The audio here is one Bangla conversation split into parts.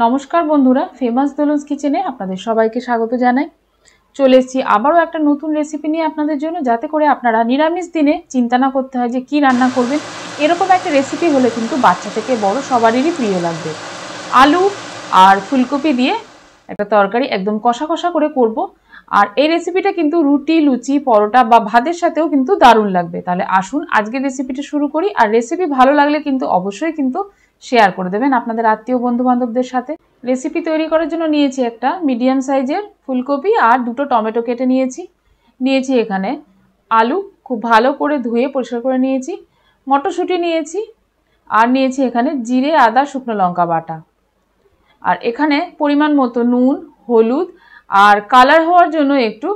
নমস্কার বন্ধুরা, ফেমাস দোলনস কিচেনে আপনাদের সবাইকে স্বাগত জানাই। চলে এসেছি আবারও একটা নতুন রেসিপি নিয়ে আপনাদের জন্য, যাতে করে আপনারা নিরামিষ দিনে চিন্তা না করতে হয় যে কী রান্না করবেন। এরকম একটা রেসিপি হলে কিন্তু বাচ্চা থেকে বড় সবারই প্রিয় লাগবে। আলু আর ফুলকপি দিয়ে একটা তরকারি একদম কষা কষা করে করব। আর এই রেসিপিটা কিন্তু রুটি, লুচি, পরোটা বা ভাতের সাথেও কিন্তু দারুণ লাগবে। তাহলে আসুন আজকের রেসিপিটা শুরু করি। আর রেসিপি ভালো লাগলে কিন্তু অবশ্যই কিন্তু শেয়ার করে দেবেন আপনাদের আত্মীয় বন্ধু বান্ধবদের সাথে। রেসিপি তৈরি করার জন্য নিয়েছি একটা মিডিয়াম সাইজের ফুলকপি আর দুটো টমেটো কেটে নিয়েছি এখানে আলু খুব ভালো করে ধুয়ে পরিষ্কার করে নিয়েছি, মটরশুঁটি নিয়েছি, আর নিয়েছি এখানে জিরে, আদা, শুকনো লঙ্কা বাটা। আর এখানে পরিমাণ মতো নুন, হলুদ আর কালার হওয়ার জন্য একটু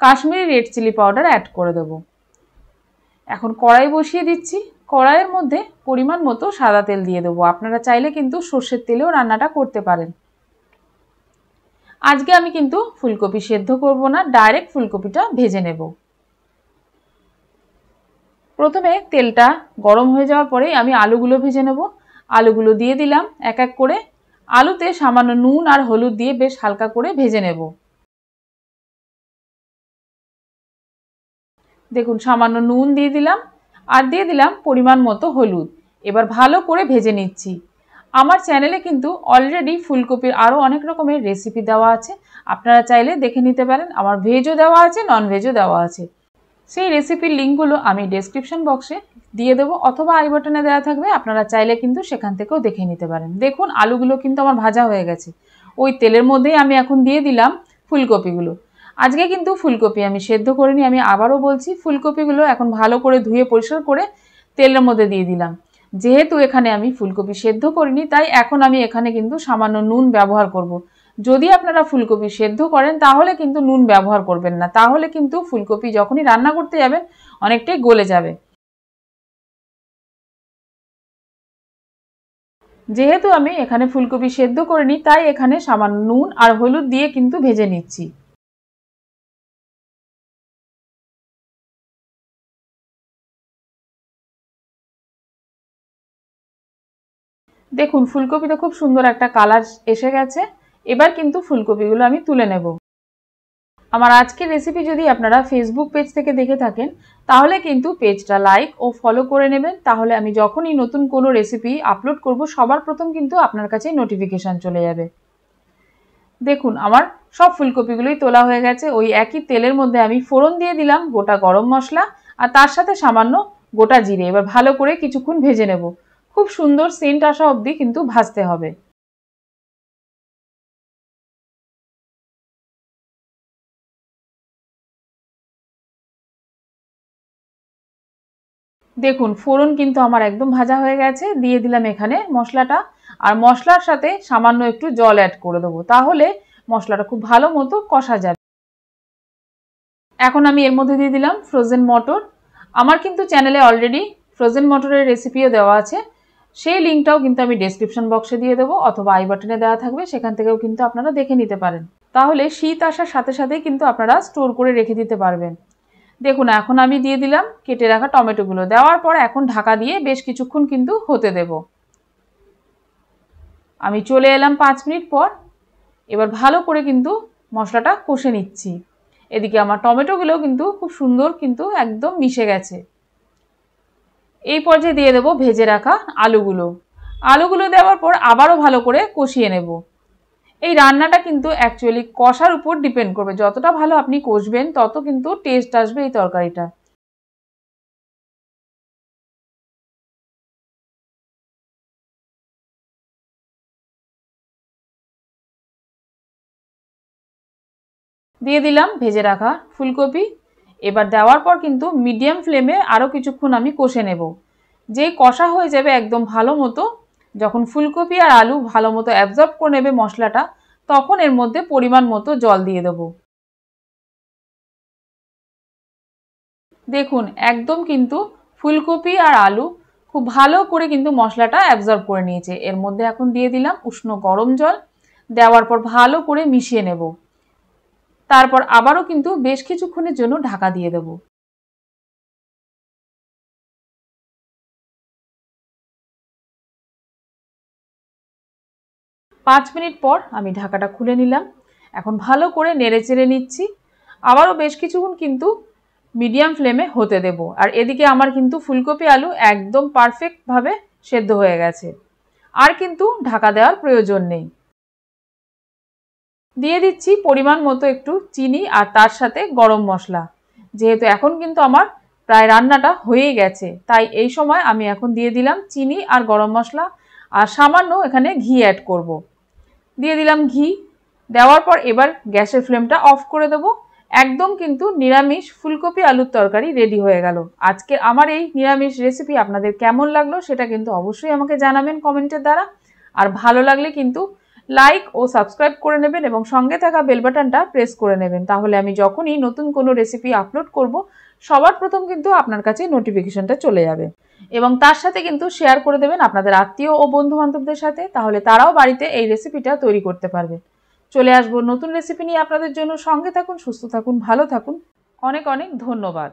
Kashmiri red chilli powder add করে দেব। এখন কড়াই বসিয়ে দিচ্ছি। কড়াইয়ের মধ্যে পরিমাণ মতো সাদা তেল দিয়ে দেবো। আপনারা চাইলে কিন্তু সর্ষের তেলেও রান্নাটা করতে পারেন। আজকে আমি কিন্তু ফুলকপি সেদ্ধ করব না, ডাইরেক্ট ফুলকপিটা ভেজে নেব। প্রথমে তেলটা গরম হয়ে যাওয়ার পরে আমি আলুগুলো ভেজে নেব। আলুগুলো দিয়ে দিলাম এক এক করে। আলুতে সামান্য নুন আর হলুদ দিয়ে বেশ হালকা করে ভেজে নেব। দেখুন, সামান্য নুন দিয়ে দিলাম আর দিয়ে দিলাম পরিমাণ মতো হলুদ। এবার ভালো করে ভেজে নিচ্ছি। আমার চ্যানেলে কিন্তু অলরেডি ফুলকপির আরও অনেক রকমের রেসিপি দেওয়া আছে, আপনারা চাইলে দেখে নিতে পারেন। আমার ভেজও দেওয়া আছে, নন ভেজও দেওয়া আছে। সেই রেসিপির লিঙ্কগুলো আমি ডেসক্রিপশন বক্সে দিয়ে দেবো, অথবা আই বাটনে দেওয়া থাকবে, আপনারা চাইলে কিন্তু সেখান থেকেও দেখে নিতে পারেন। দেখুন, আলুগুলো কিন্তু আমার ভাজা হয়ে গেছে। ওই তেলের মধ্যেই আমি এখন দিয়ে দিলাম ফুলকপিগুলো। আজকে কিন্তু ফুলকপি আমি সেদ্ধ করিনি, আমি আবারও বলছি। ফুলকপিগুলো এখন ভালো করে ধুয়ে পরিষ্কার করে তেলের মধ্যে দিয়ে দিলাম। যেহেতু এখানে আমি ফুলকপি সেদ্ধ করিনি, তাই এখন আমি এখানে কিন্তু সামান্য নুন ব্যবহার করব। যদি আপনারা ফুলকপি সেদ্ধ করেন তাহলে কিন্তু নুন ব্যবহার করবেন না, তাহলে কিন্তু ফুলকপি যখনই রান্না করতে যাবেন অনেকটাই গলে যাবে। যেহেতু আমি এখানে ফুলকপি সেদ্ধ করিনি, তাই এখানে সামান্য নুন আর হলুদ দিয়ে কিন্তু ভেজে নিচ্ছি। দেখুন, ফুলকপিতে খুব সুন্দর একটা কালার এসে গেছে। এবার কিন্তু ফুলকপিগুলো আমি তুলে নেব। আমার আজকের রেসিপি যদি আপনারা ফেসবুক পেজ থেকে দেখে থাকেন, তাহলে কিন্তু পেজটা লাইক ও ফলো করে নেবেন। তাহলে আমি যখনই নতুন কোনো রেসিপি আপলোড করব, সবার প্রথম কিন্তু আপনার কাছে নোটিফিকেশান চলে যাবে। দেখুন, আমার সব ফুলকপিগুলোই তোলা হয়ে গেছে। ওই একই তেলের মধ্যে আমি ফোড়ন দিয়ে দিলাম গোটা গরম মশলা আর তার সাথে সামান্য গোটা জিরে। এবার ভালো করে কিছুক্ষণ ভেজে নেব। খুব সুন্দর সেন্ট আসা অবধি কিন্তু ভাজতে হবে। দেখুন, ফোড়ন কিন্তু আমার একদম ভাজা হয়ে গেছে। দিয়ে দিলাম এখানে মশলাটা, আর মশলার সাথে সামান্য একটু জল অ্যাড করে দেবো, তাহলে মশলাটা খুব ভালো মতো কষা যাবে। এখন আমি এর মধ্যে দিয়ে দিলাম ফ্রোজেন মটর। আমার কিন্তু চ্যানেলে অলরেডি ফ্রোজেন মটরের রেসিপিও দেওয়া আছে, সেই লিঙ্কটাও কিন্তু আমি ডেসক্রিপশন বক্সে দিয়ে দেবো, অথবা আই বাটনে দেওয়া থাকবে, সেখান থেকেও কিন্তু আপনারা দেখে নিতে পারেন। তাহলে শীত আসার সাথে সাথে কিন্তু আপনারা স্টোর করে রেখে দিতে পারবেন। দেখুন, এখন আমি দিয়ে দিলাম কেটে রাখা টমেটোগুলো। দেওয়ার পর এখন ঢাকা দিয়ে বেশ কিছুক্ষণ কিন্তু হতে দেব। আমি চলে এলাম 5 মিনিট পর। এবার ভালো করে কিন্তু মশলাটা কষে নিচ্ছি। এদিকে আমার টমেটোগুলো কিন্তু খুব সুন্দর কিন্তু একদম মিশে গেছে। এই পর্যায়ে দিয়ে দেবো ভেজে রাখা আলুগুলো। আলুগুলো দেওয়ার পর আবারও ভালো করে কষিয়ে নেব। এই রান্নাটা কিন্তু অ্যাকচুয়ালি কষার উপর ডিপেন্ড করবে। যতটা ভালো আপনি কষবেন, তত কিন্তু টেস্ট আসবে এই তরকারিটা। দিয়ে দিলাম ভেজে রাখা ফুলকপি। এবার দেওয়ার পর কিন্তু মিডিয়াম ফ্লেমে আরও কিছুক্ষণ আমি কষে নেব। যেই কষা হয়ে যাবে একদম ভালো মতো, যখন ফুলকপি আর আলু ভালো মতো অ্যাবজর্ব করে নেবে মশলাটা, তখন এর মধ্যে পরিমাণ মতো জল দিয়ে দেবো। দেখুন, একদম কিন্তু ফুলকপি আর আলু খুব ভালো করে কিন্তু মশলাটা অ্যাবজর্ব করে নিয়েছে। এর মধ্যে এখন দিয়ে দিলাম উষ্ণ গরম জল। দেওয়ার পর ভালো করে মিশিয়ে নেব। তারপর আবারও কিন্তু বেশ কিছুক্ষণের জন্য ঢাকা দিয়ে দেব। 5 মিনিট পর আমি ঢাকাটা খুলে নিলাম। এখন ভালো করে নেড়ে চেড়ে নিচ্ছি। আবারও বেশ কিছুক্ষণ কিন্তু মিডিয়াম ফ্লেমে হতে দেব। আর এদিকে আমার কিন্তু ফুলকপি আলু একদম পারফেক্টভাবে সেদ্ধ হয়ে গেছে, আর কিন্তু ঢাকা দেওয়ার প্রয়োজন নেই। দিয়ে দিচ্ছি পরিমাণ মতো একটু চিনি আর তার সাথে গরম মশলা। যেহেতু এখন কিন্তু আমার প্রায় রান্নাটা হয়েই গেছে, তাই এই সময় আমি এখন দিয়ে দিলাম চিনি আর গরম মশলা, আর সামান্য এখানে ঘি অ্যাড করব। দিয়ে দিলাম ঘি। দেওয়ার পর এবার গ্যাসের ফ্লেমটা অফ করে দেব। একদম কিন্তু নিরামিষ ফুলকপি আলুর তরকারি রেডি হয়ে গেল। আজকে আমার এই নিরামিষ রেসিপি আপনাদের কেমন লাগলো সেটা কিন্তু অবশ্যই আমাকে জানাবেন কমেন্টের দ্বারা। আর ভালো লাগলে কিন্তু লাইক ও সাবস্ক্রাইব করে নেবেন এবং সঙ্গে থাকা বেল বাটনটা প্রেস করে নেবেন। তাহলে আমি যখনই নতুন কোনো রেসিপি আপলোড করব সবার প্রথম কিন্তু আপনার কাছে নোটিফিকেশনটা চলে যাবে। এবং তার সাথে কিন্তু শেয়ার করে দেবেন আপনাদের আত্মীয় ও বন্ধু বান্ধবদের সাথে, তাহলে তারাও বাড়িতে এই রেসিপিটা তৈরি করতে পারবে। চলে আসবো নতুন রেসিপি নিয়ে আপনাদের জন্য। সঙ্গে থাকুন, সুস্থ থাকুন, ভালো থাকুন। অনেক অনেক ধন্যবাদ।